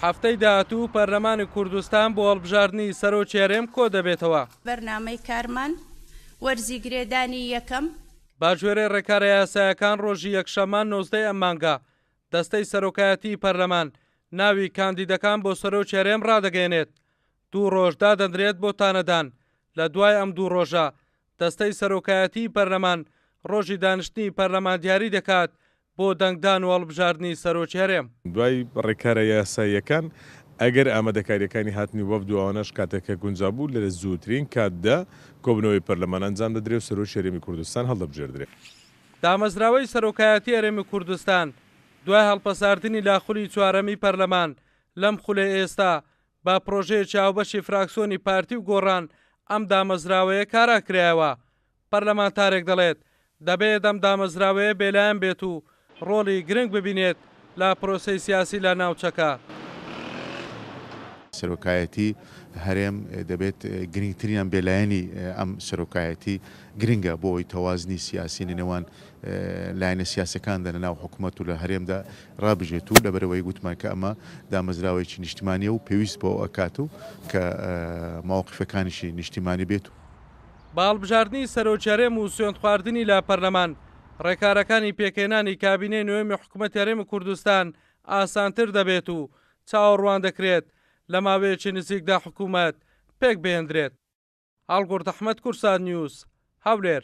هەفتەی داهاتوو پەرلەمانی کوردستان بۆ هەڵبژاردننی سەرۆکی هەرێم کۆ دەبێتەوە. بەرنامەی کارمان وەرزیگرێدانی یەکەم باژێرەی ڕێکارە یاسایەکان ڕۆژی یەکشەممان 19 ئەم مانگە دەستەی سەرۆکایەتی پەرلەمان ناوی کاندیدەکان بۆ سەرۆکی هەرێم ڕادەگەێنێت. 2 ڕۆژ دادەنرێت بۆ تانەدان. لە دوای ئەم 2 ڕۆژە دەستەی سەرۆکایەتی پەرلەمان ڕۆژی دانیشتنی پەرلەمان دیاری دەکات بۆ دەنگدان و هەڵبژاردننی سەرۆکی هەرێم. دوای ڕێکارە یاساییەکان ئەگەر ئامادەکاریەکانی هاتنی وەفد و ئەوانەش کاتێکە گونجابوو لە زووترین کاتدا کۆبنەوەی پەرلەمان ئەنجام دەدرێت و سەرۆکی هەرێمی کوردستان هەڵدەبژێردرێت. دامەزراوەی سەرۆکایەتی هەرێمی کوردستان دوای هەڵپەساردنی لاخولی چوارەمی پەرلەمان لەم خولێ ئێستا با پرۆژەیەکی هاوبەشی فراکسیۆنی پارتی و گۆڕان ئەم دامەزراوەیە کاراکرایەوە. پەرلەمانتارێک دەڵێت دەبێت ئەم دامەزراوەیە بێلایەن بێت و ڕۆڵی گرنگ ببینێت لە پرۆسەی سیاسی لە ناوچەکە. سەرۆکایەتی هەرێم دەبێت گرنگترین بێلایەنی ئەم سەرۆکایەتی گرنگە بۆ ئەوی تەوازنی سیاسی نێوان لایەنە سیاسەکاندا لە ناو حکوومەت و لە هەرێمدا ڕابژێت و لەبەرەوەی گوتمان کە ئەمە دامەزراوەیەکی نیشتیمانیە و پێویست بۆ ئەکات و کە ماوەقفەکانیشی نیشتیمانی بێت. باڵبژاردننی سەرۆکی هەرێم و سوێند خواردنی لا پەرلەمان ڕێکارەکانی پێکێنانی کابینەی نوێمی حکوومەتی هەرێمی کوردستان ئاسانتر دەبێت و چاوەڕوان دەکرێت لە ماوەیەکی نزیکدا حکوومەت پێک بهێندرێت. هەڵگورد ئەحمەد کورسان نیوز هەولێر.